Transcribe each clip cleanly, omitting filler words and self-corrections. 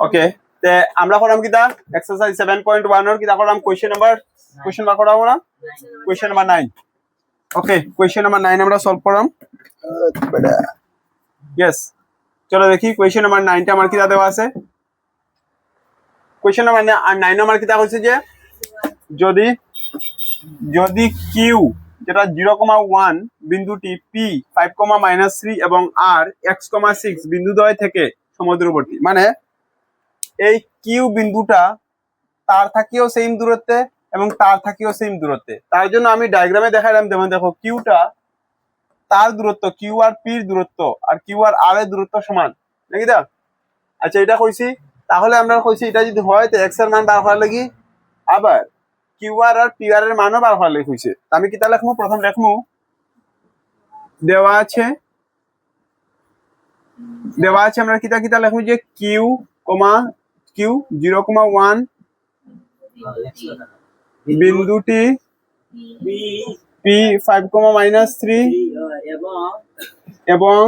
ওকে তে আমরা করলাম কিটা এক্সারসাইজ 7.1 এর কিটা করলাম কোশ্চেন বার করা আমরা question number 9 okay question number 9 আমরা সলভ করলাম यस চলো দেখি কোশ্চেন নাম্বার 9 টা আমার কিটা দেওয়া আছে কোশ্চেন নাম্বার 9 আমার কিটা হচ্ছে যে যদি কিউ যেটা 0,1 বিন্দুটি পি 5,-3 এবং আর x,6 বিন্দুদ্বয় থেকে সমুদ্রবর্তী মানে এই কিউ বিন্দুটা তার থাকিও সেম দূরত্বে এবং তার থাকিও সেম দূরত্বে তার জন্য আমি ডায়াগ্রামে দেখাইলাম যেমন দেখো কিউটা তার দূরত্ব কিউ আর পির দূরত্ব আর কিউ আর আর এর দূরত্ব সমান নাকি দা আচ্ছা এটা কইছি তাহলে আমরা কইছি এটা যদি হয় তো x এর মান বার করার লাগি আবার কিউ আর আর পি আর এর মানও বার করার লাগি হইছে আমি কিটা লিখমু প্রথম লিখমু দেওয়া আছে আমরা কিটা লিখমু যে কিউ 0,1 বিন্দুটি পি 5,-3 এবং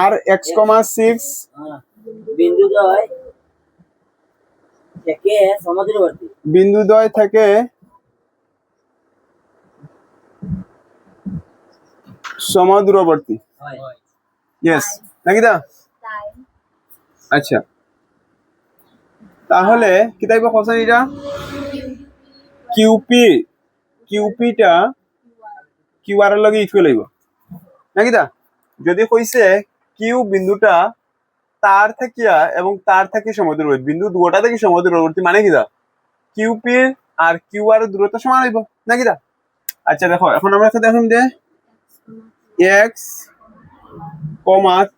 আর x,6 বিন্দুদ্বয় থেকে সমুদ্রবর্তী यस নাকি দা আচ্ছা তাহলে কি তাইব কোশ্চেন এটা কিউপিটা কিউআর এর লগে ইকুয়াল হইব নাকি দা যদি কইছে কিউ বিন্দুটা তার থাকিয়া এবং তার থেকে সমুদ্রবর্তী বিন্দু দুটো থেকে সমুদ্রবর্তী মানে কি দা কিউপি আর কিউআর এর দূরত্ব সমান হইব নাকি দা আচ্ছা দেখো এখন আমরা একটা দেখুন যে x,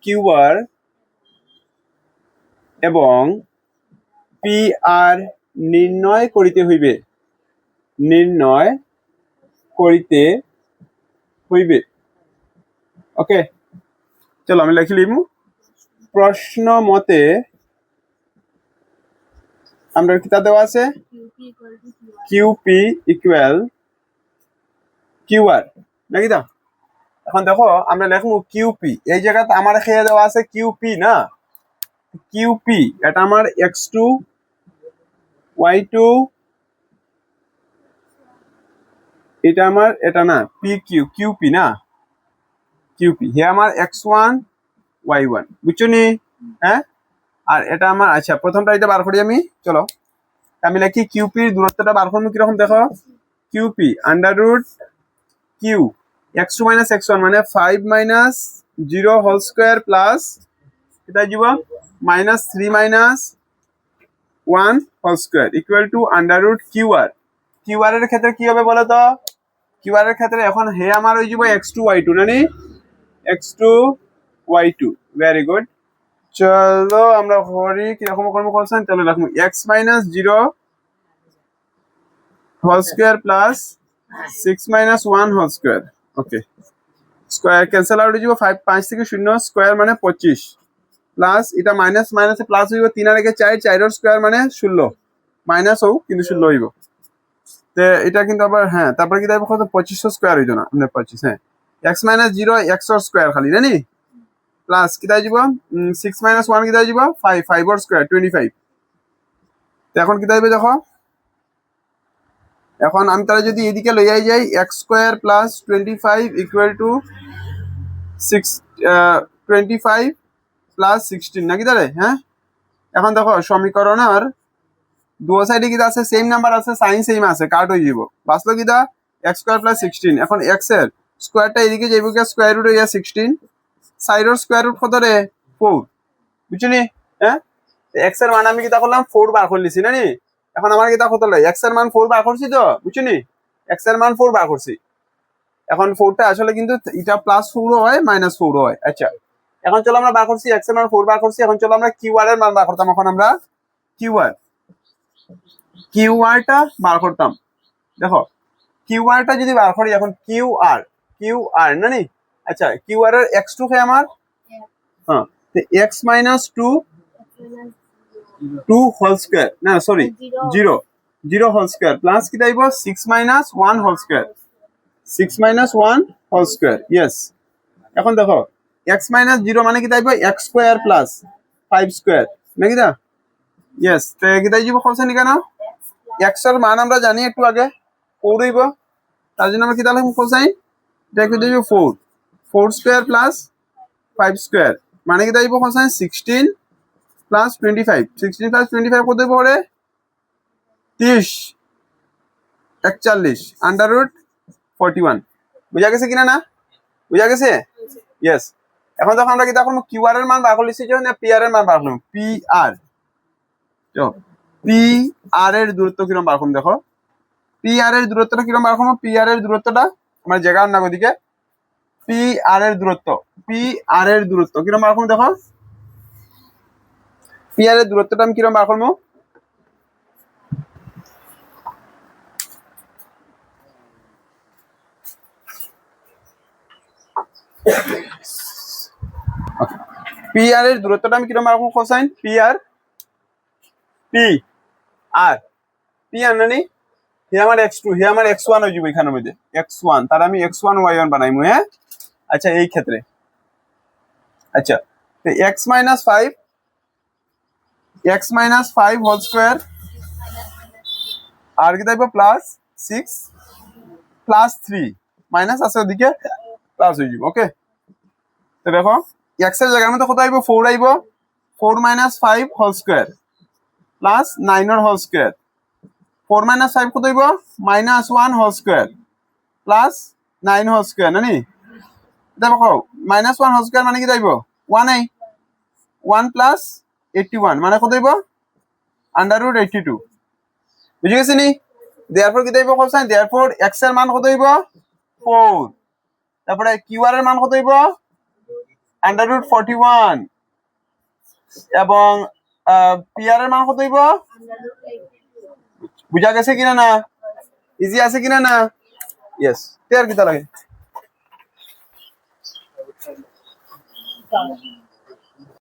কিউআর এবং পি আর নির্ণয় করিতে হইবে ওকে চলো আমি লিখি লিমু প্রশ্ন মতে আমরা কিতা দেওয়া আছে কিউপি ইকুয়াল কিউআর নাকি দা এখন দেখো আমরা লিখমু কিউপি এই জায়গাতে আমার খেয়ে দেওয়া আছে কিউপি না কিউপি এটা আমার x2 y2 এটা আমার এটা না কিউপি না কিউপি হে আমার x1 y1 বুঝছো নি হ্যাঁ আর এটা আমার আচ্ছা প্রথমটা এটা বার করি আমি চলো আমি লিখি কিউপির দূরত্বটা বার করব কি রকম দেখো কিউপি √ কিউ x2 - x1 মানে 5 - 0 হোল স্কয়ার প্লাস এটা দিব -3 - 1 whole square equal to √ QR QR এর ক্ষেত্রে কি হবে বলো তো কিউআর এর ক্ষেত্রে এখন হে আমার হই যাব x2 y2 নানি x2 y2 ভেরি গুড চলো আমরা করি কি রকম করব কোশ্চেন চলো রাখমু x - 0 whole square plus 6 - 1 whole square okay square cancel out হয়ে যাব 5 থেকে 0 স্কয়ার মানে 25 প্লাস এটা মাইনাস মাইনাসে প্লাস হইব 3 আর 4 4 এর স্কয়ার মানে 16 মাইনাস হোক কিন্তু 16 হইব তে এটা কিন্তু আবার হ্যাঁ তারপর কি দাইব কত 25 স্কয়ার হইতো না মানে 25 হ্যাঁ x - 0 x এর স্কয়ার খালি নানি প্লাস কি দাই দিব 6 - 1 কি দাই দিব 5 এর স্কয়ার 25 তো এখন কি দাইবে দেখো এখন আমি তাহলে যদি এদিকে লইয়াই যাই x square plus 25 equal to 25 plus 16 নাকি তাহলে হ্যাঁ এখন দেখো সমীকরণের দুই সাইডে কি আছে সেম নাম্বার আছে সাইন সেম আছে কাট হয়ে যাব বাসলো কিদা x স্কয়ার প্লাস 16 এখন x এর স্কয়ারটা এদিকে যাইব কি স্কয়ার রুট হইয়া 16 সাইড এর স্কয়ার রুট কত রে 4 বুঝছনি হ্যাঁ x এর মান আমি কিটা করলাম 4 বার করে লিছি নানি এখন আমার কিটা কত লাগে x এর মান 4 বার করছি তো বুঝছনি x এর মান 4 বার করছি এখন 4টা আসলে কিন্তু এটা প্লাস 4 হয় মাইনাস 4 হয় আচ্ছা এখন চলো আমরা বার করছি x এর মান 4 বার করছি এখন চলো আমরা কিউআর এর মান বার করতাম এখন আমরা কিউআর টা বার করতাম দেখো কিউআর টা যদি বার করি এখন কিউআর নানি আচ্ছা কিউআর এর x2 কে আমার হ্যাঁ তো x - 2 হোল স্কয়ার না সরি 0 হোল স্কয়ার প্লাস কি দাইব 6 - 1 whole square 6 - 1 whole square yes এখন দেখো x - 0 মানে কি দাইব x স্কয়ার প্লাস 5 স্কয়ার নাকি দা ইয়েস তে কিতা যাব কোশ্চেন কেন x এর মান আমরা জানি একটু আগে 4 হইব তার জন্য আমরা কিতা লিখব কোসাইন এটা কি দিব 4 4 স্কয়ার প্লাস 5 স্কয়ার মানে কিতা দিব কোসাইন 16 প্লাস 25 16 প্লাস 25 কত পড়ে 30 41 আন্ডার রুট 41 বুঝা গেছে কিনা না বুঝা গেছে ইয়েস এখন যখন আমরা কিতা করব কিউ আর এর মান বার করে লিখছি যে না পি আর এর মান বার করব পি আর তো পি আর এর দূরত্ব কিরকম বার করব দেখো পি আর এর দূরত্বটা কিরকম বার করব পি আর এর দূরত্বটা আমরা জায়গার নাম ওদিকে পি আর এর দূরত্ব কিরকম বার করব দেখো পি আর এর দূরত্বটা আমি কিরকম বার করব পি আর এর দূরত্বটা আমি কিরকম বার করব কোসাইন পি আর নানি হে আমার x2 হে আমার x1 হয়ে যাবে এখানের মধ্যে x1 তার আমি x1 y1 বানাইমু হ্যাঁ আচ্ছা এই ক্ষেত্রে আচ্ছা তো x - 5 হোল স্কয়ার আর কি থাকবে প্লাস 6 প্লাস 3 মাইনাস আছে ওদিকে প্লাস হয়ে যাবে ওকে তো দেখো x এর জায়গার মধ্যে কত আইবো 4 আইবো 4 - 5 হোল স্কয়ার প্লাস 9 এর হোল স্কয়ার 4 - 5 কত হইব -1 whole square plus 9 whole square নানি দেখো -1 হোল স্কয়ার মানে কি যাইব 1 আই 1 প্লাস 81 মানে কত হইব আন্ডার রুট 82 বুঝে গেছি নি দেয়ারফর কি যাইব কোসাইন দেয়ারফর x এর মান কত হইব 4 তারপরে কিউ আর এর মান কত হইব আন্ডার রুট 41 এবং পি আর এর মান কত হইব বুঝা গেছে কিনা না ইজি আছে কিনা না ইয়েস তে আর কিতা লাগে